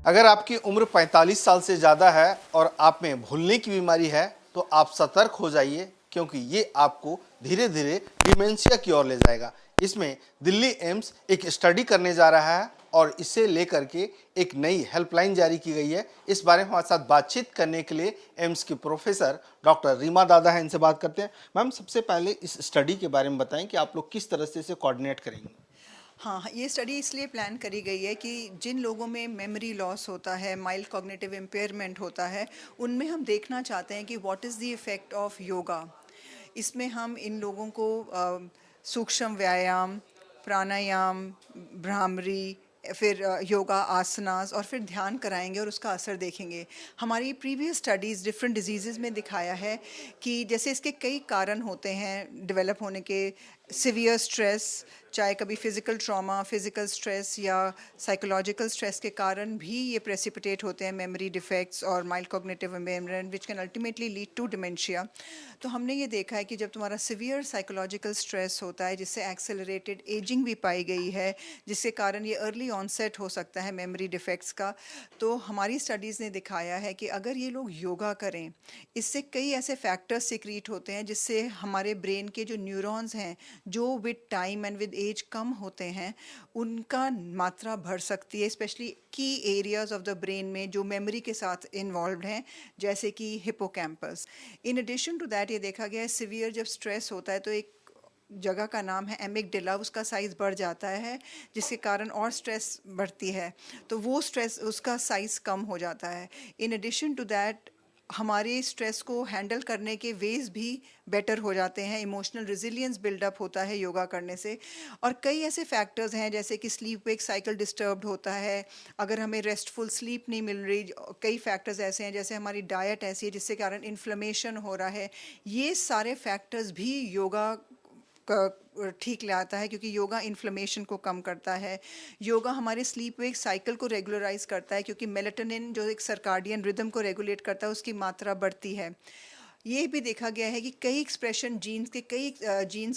अगर आपकी उम्र 45 साल से ज़्यादा है और आप में भूलने की बीमारी है तो आप सतर्क हो जाइए, क्योंकि ये आपको धीरे धीरे डिमेंशिया की ओर ले जाएगा। इसमें दिल्ली एम्स एक स्टडी करने जा रहा है और इसे लेकर के एक नई हेल्पलाइन जारी की गई है। इस बारे में हमारे साथ बातचीत करने के लिए एम्स की प्रोफेसर डॉक्टर रीमा दादा हैं, इनसे बात करते हैं। मैम, सबसे पहले इस स्टडी के बारे में बताएं कि आप लोग किस तरह से इसे कोऑर्डिनेट करेंगे। हाँ, ये स्टडी इसलिए प्लान करी गई है कि जिन लोगों में मेमोरी लॉस होता है, माइल्ड कॉग्निटिव इम्पेयरमेंट होता है, उनमें हम देखना चाहते हैं कि what is the effect of yoga. इसमें हम इन लोगों को सूक्ष्म व्यायाम, प्राणायाम, भ्रामरी, फिर योगा आसनास और फिर ध्यान कराएंगे और उसका असर देखेंगे। हमारी प्रीवियस स्टडीज़ डिफरेंट डिजीज़ में दिखाया है कि जैसे इसके कई कारण होते हैं डेवलप होने के। सिवियर स्ट्रेस, चाहे कभी फिज़िकल ट्रॉमा, फिज़िकल स्ट्रेस या साइकोलॉजिकल स्ट्रेस के कारण भी ये प्रेसिपिटेट होते हैं मेमोरी डिफेक्ट्स और mild cognitive impairment which can ultimately lead to dementia. तो हमने ये देखा है कि जब तुम्हारा सिवियर साइकोलॉजिकल स्ट्रेस होता है, जिससे एक्सेलरेटेड एजिंग भी पाई गई है, जिसके कारण ये अर्ली ऑनसेट हो सकता है मेमोरी डिफेक्ट्स का, तो हमारी स्टडीज़ ने दिखाया है कि अगर ये लोग योगा करें, इससे कई ऐसे फैक्टर्स सिक्रीट होते हैं जिससे हमारे ब्रेन के जो न्यूरॉन्स हैं, जो with time and with age कम होते हैं, उनका मात्रा बढ़ सकती है, स्पेशली की एरियाज ऑफ द ब्रेन में जो मेमोरी के साथ इन्वॉल्व हैं, जैसे कि hippocampus. In addition to that ये देखा गया है सिवियर जब स्ट्रेस होता है तो एक जगह का नाम है एमिगडाला, उसका साइज़ बढ़ जाता है, जिसके कारण और स्ट्रेस बढ़ती है, तो वो स्ट्रेस उसका साइज़ कम हो जाता है। इन एडिशन टू दैट हमारे स्ट्रेस को हैंडल करने के वेज भी बेटर हो जाते हैं, इमोशनल रिजिलियंस बिल्डअप होता है योगा करने से। और कई ऐसे फैक्टर्स हैं जैसे कि स्लीप वेक साइकिल डिस्टर्ब्ड होता है, अगर हमें रेस्टफुल स्लीप नहीं मिल रही, कई फैक्टर्स ऐसे हैं जैसे हमारी डाइट ऐसी है जिससे कारण इन्फ्लेमेशन हो रहा है। ये सारे फैक्टर्स भी योगा ठीक लाता है, क्योंकि योगा इन्फ्लेमेशन को कम करता है। योगा हमारे स्लीप वेक साइकिल को रेगुलराइज करता है, क्योंकि मेलेटोनिन जो एक सर्काडियन रिदम को रेगुलेट करता है उसकी मात्रा बढ़ती है। ये भी देखा गया है कि कई एक्सप्रेशन जीन्स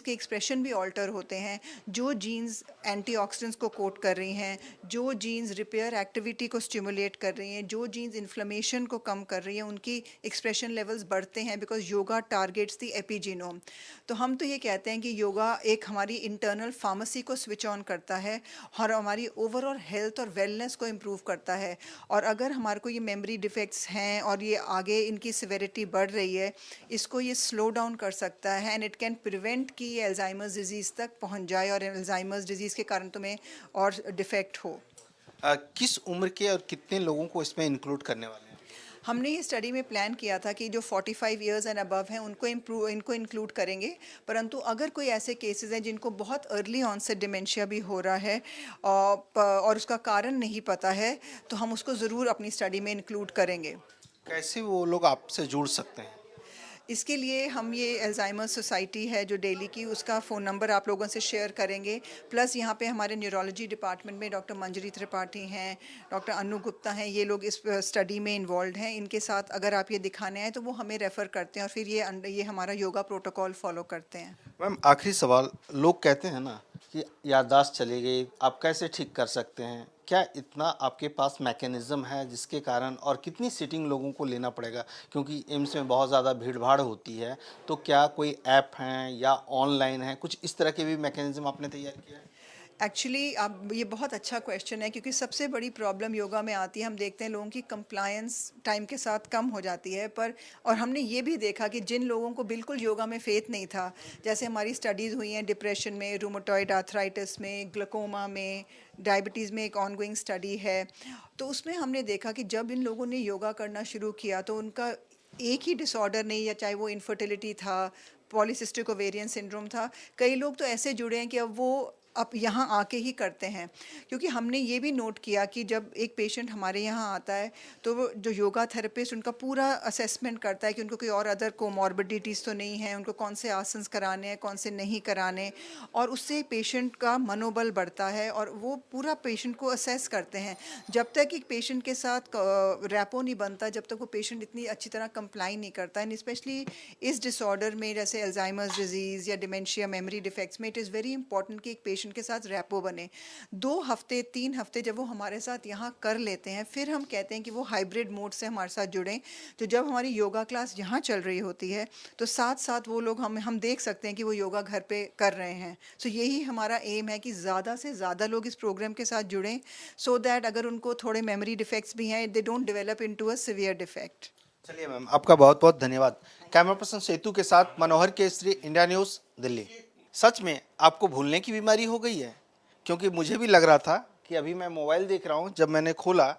के एक्सप्रेशन भी ऑल्टर होते हैं। जो जीन्स एंटीऑक्सीडेंट्स को कोट कर रही हैं, जो जीन्स रिपेयर एक्टिविटी को स्टिमुलेट कर रही हैं, जो जीन्स इन्फ्लेमेशन को कम कर रही हैं, उनकी एक्सप्रेशन लेवल्स बढ़ते हैं, बिकॉज योगा टारगेट्स द एपिजीनोम। तो हम तो ये कहते हैं कि योगा एक हमारी इंटरनल फार्मेसी को स्विच ऑन करता है और हमारी ओवरऑल हेल्थ और वेलनेस को इम्प्रूव करता है। और अगर हमारे को ये मेमोरी डिफेक्ट्स हैं और ये आगे इनकी सिवेरिटी बढ़ रही है, इसको ये स्लो डाउन कर सकता है एंड इट कैन प्रिवेंट कि ये अल्जाइमर्स डिजीज़ तक पहुंच जाए और अल्जाइमर्स डिजीज़ के कारण तुम्हें और डिफेक्ट हो। किस उम्र के और कितने लोगों को इसमें इंक्लूड करने वाले हैं। हमने ये स्टडी में प्लान किया था कि जो 45 इयर्स एंड अबव हैं इनको इंक्लूड करेंगे, परंतु अगर कोई ऐसे केसेस हैं जिनको बहुत अर्ली ऑनसेट डिमेंशिया भी हो रहा है और उसका कारण नहीं पता है, तो हम उसको ज़रूर अपनी स्टडी में इंक्लूड करेंगे। कैसे वो लोग आपसे जुड़ सकते हैं। इसके लिए हम ये अल्जाइमर्स सोसाइटी है जो दिल्ली की, उसका फ़ोन नंबर आप लोगों से शेयर करेंगे। प्लस यहाँ पे हमारे न्यूरोलॉजी डिपार्टमेंट में डॉक्टर मंजरी त्रिपाठी हैं, डॉक्टर अनु गुप्ता हैं, ये लोग इस स्टडी में इन्वॉल्व हैं। इनके साथ अगर आप ये दिखाने आए तो वो हमें रेफ़र करते हैं और फिर ये हमारा योगा प्रोटोकॉल फॉलो करते हैं। मैम, आखिरी सवाल, लोग कहते हैं ना कि याददाश्त चली गई, आप कैसे ठीक कर सकते हैं। क्या इतना आपके पास मैकेनिज्म है जिसके कारण, और कितनी सीटिंग लोगों को लेना पड़ेगा, क्योंकि एम्स में बहुत ज़्यादा भीड़ भाड़ होती है, तो क्या कोई ऐप हैं या ऑनलाइन है, कुछ इस तरह के भी मैकेनिज्म आपने तैयार किया है। एक्चुअली अब ये बहुत अच्छा क्वेश्चन है, क्योंकि सबसे बड़ी प्रॉब्लम योगा में आती है, हम देखते हैं लोगों की कंप्लायंस टाइम के साथ कम हो जाती है। पर और हमने ये भी देखा कि जिन लोगों को बिल्कुल योगा में फेथ नहीं था, जैसे हमारी स्टडीज़ हुई हैं डिप्रेशन में, रूमेटॉइड आर्थराइटिस में, ग्लूकोमा में, डायबिटीज़ में एक ऑनगोइंग स्टडी है, तो उसमें हमने देखा कि जब इन लोगों ने योगा करना शुरू किया तो उनका एक ही डिसऑर्डर नहीं, या चाहे वो इनफर्टिलिटी था, पॉलीसिस्टिक ओवेरियन सिंड्रोम था, कई लोग तो ऐसे जुड़े हैं कि अब वो अब यहाँ आके ही करते हैं। क्योंकि हमने ये भी नोट किया कि जब एक पेशेंट हमारे यहाँ आता है तो वो जो योगा थेरेपिस्ट उनका पूरा असेसमेंट करता है कि उनको कोई और अदर कोमॉर्बिडिटीज़ तो नहीं है, उनको कौन से आसन कराने हैं, कौन से नहीं कराने, और उससे पेशेंट का मनोबल बढ़ता है और वो पूरा पेशेंट को असेस करते हैं। जब तक एक पेशेंट के साथ रैपो नहीं बनता, जब तक वो पेशेंट इतनी अच्छी तरह कंप्लाई नहीं करता, एंड स्पेशली इस डिसऑर्डर में जैसे अल्जाइमर्स डिजीज़ या डिमेंशिया मेमोरी डिफेक्ट्स में, इट इज़ वेरी इंपॉर्टेंट कि एक पेशेंट पेशेंट के साथ रैपो बने। 2 हफ्ते 3 हफ्ते जब वो हमारे साथ यहाँ कर लेते हैं, फिर हम कहते हैं कि वो हाइब्रिड मोड से हमारे साथ जुड़ें। तो जब हमारी योगा क्लास यहाँ चल रही होती है तो साथ साथ वो लोग हम देख सकते हैं कि वो योगा घर पे कर रहे हैं। सो यही हमारा एम है कि ज़्यादा से ज़्यादा लोग इस प्रोग्राम के साथ जुड़ें, सो दैट अगर उनको थोड़े मेमोरी डिफेक्ट्स भी हैं, they don't develop into a severe defect. चलिए मैम, आपका बहुत बहुत धन्यवाद। कैमरा पर्सन सेतु के साथ मनोहर केसरी, इंडिया न्यूज़, दिल्ली। सच में आपको भूलने की बीमारी हो गई है? क्योंकि मुझे भी लग रहा था कि अभी मैं मोबाइल देख रहा हूँ, जब मैंने खोला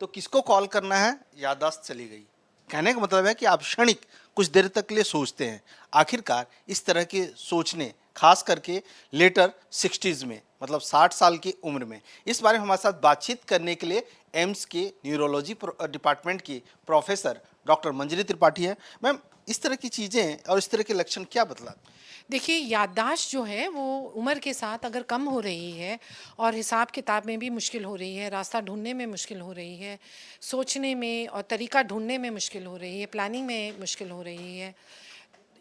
तो किसको कॉल करना है याददाश्त चली गई। कहने का मतलब है कि आप क्षणिक कुछ देर तक के लिए सोचते हैं। आखिरकार इस तरह के सोचने, खास करके लेटर 60s में, मतलब 60 साल की उम्र में, इस बारे में हमारे साथ बातचीत करने के लिए एम्स के न्यूरोलॉजी डिपार्टमेंट की प्रोफेसर डॉक्टर मंजरी त्रिपाठी है। मैम, इस तरह की चीज़ें और इस तरह के लक्षण क्या बतलाते हैं? देखिए, याददाश्त जो है वो उम्र के साथ अगर कम हो रही है और हिसाब किताब में भी मुश्किल हो रही है, रास्ता ढूंढने में मुश्किल हो रही है, सोचने में और तरीका ढूंढने में मुश्किल हो रही है, प्लानिंग में मुश्किल हो रही है,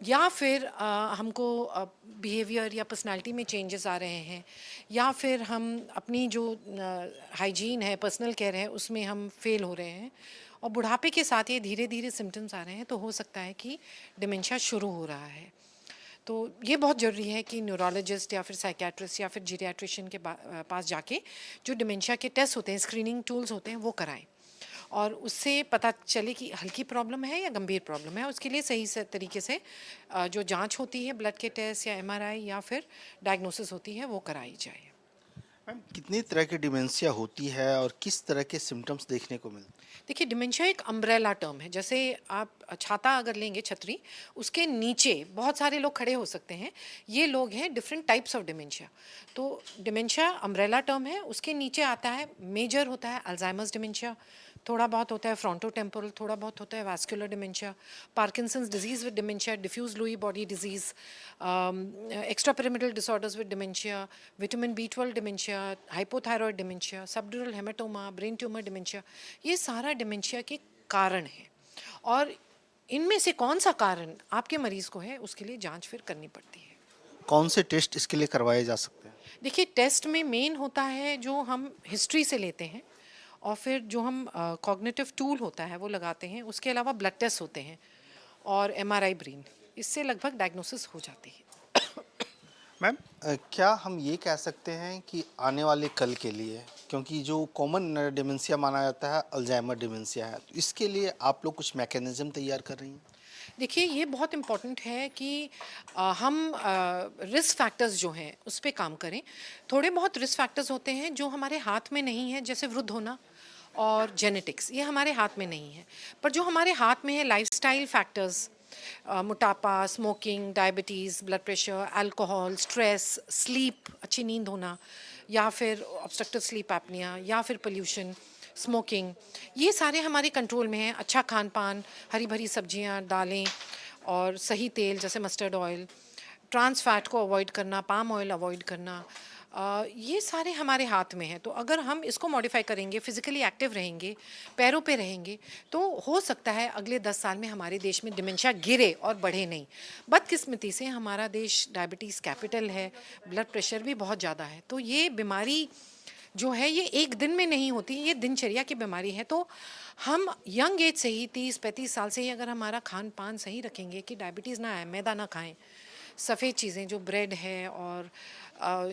या फिर हमको बिहेवियर या पर्सनालिटी में चेंजेस आ रहे हैं, या फिर हम अपनी जो हाइजीन है, पर्सनल केयर है, उसमें हम फेल हो रहे हैं और बुढ़ापे के साथ ये धीरे धीरे सिम्टम्स आ रहे हैं, तो हो सकता है कि डिमेंशिया शुरू हो रहा है। तो ये बहुत ज़रूरी है कि न्यूरोलॉजिस्ट या फिर साइकियाट्रिस्ट या फिर जीरियाट्रिशियन के पास जाके जो डिमेंशिया के टेस्ट होते हैं, स्क्रीनिंग टूल्स होते हैं, वो कराएं और उससे पता चले कि हल्की प्रॉब्लम है या गंभीर प्रॉब्लम है। उसके लिए सही से तरीके से जो जांच होती है, ब्लड के टेस्ट या एमआरआई या फिर डायग्नोसिस होती है, वो कराई जाए। मैम, कितनी तरह की डिमेंशिया होती है और किस तरह के सिम्टम्स देखने को मिलते हैं? देखिए, डिमेंशिया एक अम्ब्रेला टर्म है। जैसे आप छाता अगर लेंगे, छतरी, उसके नीचे बहुत सारे लोग खड़े हो सकते हैं। ये लोग हैं डिफरेंट टाइप्स ऑफ डिमेंशिया। तो डिमेंशिया अम्ब्रेला टर्म है। उसके नीचे आता है, मेजर होता है अल्जाइमर्स डिमेंशिया, थोड़ा बहुत होता है फ्रंटोटेम्पोरल, थोड़ा बहुत होता है vascular dementia, Parkinson's disease with dementia, diffuse Lewy body disease, extrapyramidal disorders with dementia, vitamin B12 dementia, hypothyroid dementia, subdural haematoma, brain tumour dementia. ये सारा डिमेंशिया के कारण है और इनमें से कौन सा कारण आपके मरीज़ को है, उसके लिए जांच फिर करनी पड़ती है। कौन से टेस्ट इसके लिए करवाए जा सकते हैं? देखिए, टेस्ट में मेन होता है जो हम हिस्ट्री से लेते हैं और फिर जो हम कॉग्निटिव टूल होता है वो लगाते हैं। उसके अलावा ब्लड टेस्ट होते हैं और एमआरआई ब्रेन, इससे लगभग डायग्नोसिस हो जाती है। मैम, क्या हम ये कह सकते हैं कि आने वाले कल के लिए, क्योंकि जो कॉमन डिमेंशिया माना जाता है अल्जाइमर डिमेंशिया है, तो इसके लिए आप लोग कुछ मैकेनिज्म तैयार कर रही हैं? देखिए, ये बहुत इम्पॉर्टेंट है कि हम रिस्क फैक्टर्स जो हैं उस पे काम करें। थोड़े बहुत रिस्क फैक्टर्स होते हैं जो हमारे हाथ में नहीं है, जैसे वृद्ध होना और जेनेटिक्स, ये हमारे हाथ में नहीं है। पर जो हमारे हाथ में है, लाइफस्टाइल फैक्टर्स, मोटापा, smoking, diabetes, blood pressure, alcohol, stress, sleep, अच्छी नींद होना, या फिर ऑब्स्ट्रक्टिव स्लीप एपनिया, या फिर पोल्यूशन, स्मोकिंग, ये सारे हमारे कंट्रोल में हैं। अच्छा खान पान, हरी भरी सब्जियां, दालें और सही तेल जैसे मस्टर्ड ऑयल, ट्रांस फैट को अवॉइड करना, पाम ऑयल अवॉइड करना, ये सारे हमारे हाथ में हैं। तो अगर हम इसको मॉडिफाई करेंगे, फिजिकली एक्टिव रहेंगे, पैरों पे रहेंगे, तो हो सकता है अगले 10 साल में हमारे देश में डिमेंशिया गिरे और बढ़े नहीं। बदकिस्मती से हमारा देश डायबिटीज़ कैपिटल है, ब्लड प्रेशर भी बहुत ज़्यादा है। तो ये बीमारी जो है ये एक दिन में नहीं होती, ये दिनचर्या की बीमारी है। तो हम यंग एज से ही 30-35 साल से ही अगर हमारा खान पान सही रखेंगे कि डायबिटीज़ ना आए, मैदा ना खाएं, सफ़ेद चीज़ें जो ब्रेड है और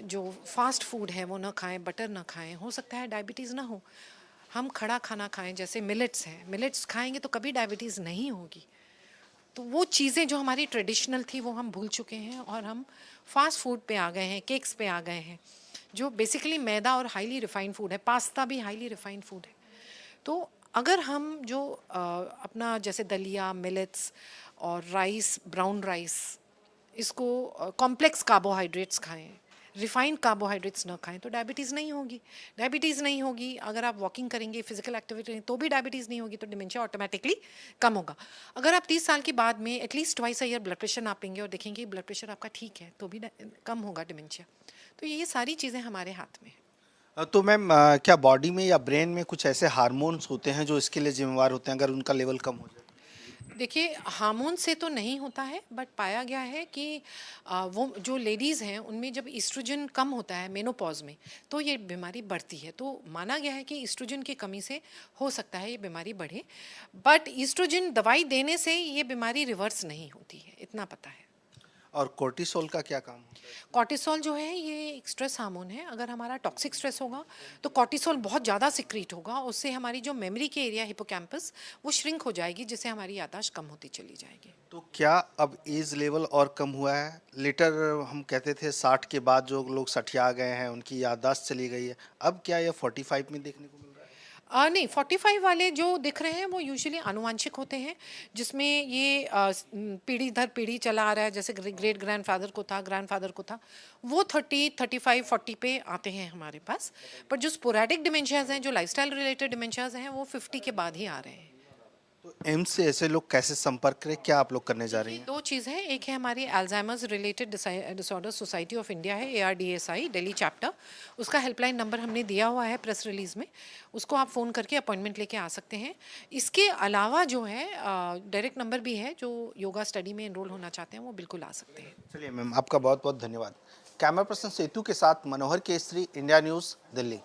जो फास्ट फूड है वो ना खाएं, बटर ना खाएं, हो सकता है डायबिटीज़ ना हो। हम खड़ा खाना खाएं, जैसे मिलेट्स हैं, मिलेट्स खाएंगे तो कभी डायबिटीज़ नहीं होगी। तो वो चीज़ें जो हमारी ट्रेडिशनल थी वो हम भूल चुके हैं और हम फास्ट फूड पे आ गए हैं, केक्स पे आ गए हैं, जो बेसिकली मैदा और हाईली रिफाइंड फूड है। पास्ता भी हाईली रिफाइंड फूड है। तो अगर हम जो अपना जैसे दलिया, मिलेट्स और राइस, ब्राउन राइस, इसको कॉम्प्लेक्स कार्बोहाइड्रेट्स खाएं, रिफाइंड कार्बोहाइड्रेट्स ना खाएं, तो डायबिटीज़ नहीं होगी। डायबिटीज़ नहीं होगी, अगर आप वॉकिंग करेंगे, फिजिकल एक्टिविटी तो भी डायबिटीज़ नहीं होगी, तो डिमेंशिया ऑटोमेटिकली कम होगा। अगर आप 30 साल के बाद में at least twice a year blood pressure नापेंगे और देखेंगे ब्लड प्रेशर आपका ठीक है, तो भी कम होगा डिमेंशिया। तो ये सारी चीज़ें हमारे हाथ में हैं। तो मैम, क्या बॉडी में या ब्रेन में कुछ ऐसे हार्मोन्स होते हैं जो इसके लिए जिम्मेवार होते हैं अगर उनका लेवल कम हो जाए? देखिए, हार्मोन से तो नहीं होता है, बट पाया गया है कि वो जो लेडीज़ हैं उनमें जब ईस्ट्रोजन कम होता है मेनोपॉज में, तो ये बीमारी बढ़ती है। तो माना गया है कि ईस्ट्रोजन की कमी से हो सकता है ये बीमारी बढ़े, बट ईस्ट्रोजन दवाई देने से ये बीमारी रिवर्स नहीं होती है, इतना पता है। और कोर्टिसोल का क्या काम होता है? कॉर्टिसोल जो है ये एक स्ट्रेस हार्मोन है। अगर हमारा टॉक्सिक स्ट्रेस होगा तो कॉर्टिसोल बहुत ज़्यादा सिक्रीट होगा, उससे हमारी जो मेमोरी के एरिया हिपोकैम्पस वो श्रिंक हो जाएगी, जिससे हमारी याददाश्त कम होती चली जाएगी। तो क्या अब एज लेवल और कम हुआ है? लेटर हम कहते थे 60 के बाद जो लोग सठिया गए हैं उनकी याददाश्त चली गई है, अब क्या यह 45 में देखने को मिल रहा है? नहीं, 45 वाले जो दिख रहे हैं वो यूजुअली आनुवांशिक होते हैं, जिसमें ये पीढ़ी दर पीढ़ी चला आ रहा है। जैसे ग्रेट ग्रैंडफादर को था, ग्रैंडफादर को था, वो 30, 35, 40 पे आते हैं हमारे पास। पर जो स्पोरेडिक डिमेंशियाज हैं, जो लाइफस्टाइल रिलेटेड डिमेंशियाज हैं, वो 50 के बाद ही आ रहे हैं। तो एम्स से ऐसे लोग कैसे संपर्क करें, क्या आप लोग करने जा रही हैं? दो चीज़ है, एक है हमारी Alzheimer's related disorder society of India है, ARDSI दिल्ली चैप्टर, उसका हेल्पलाइन नंबर हमने दिया हुआ है प्रेस रिलीज में, उसको आप फ़ोन करके अपॉइंटमेंट लेके आ सकते हैं। इसके अलावा जो है डायरेक्ट नंबर भी है, जो योगा स्टडी में एनरोल होना चाहते हैं वो बिल्कुल आ सकते हैं। चलिए मैम, आपका बहुत बहुत धन्यवाद। कैमरा पर्सन सेतु के साथ मनोहर केसरी, इंडिया न्यूज़, दिल्ली।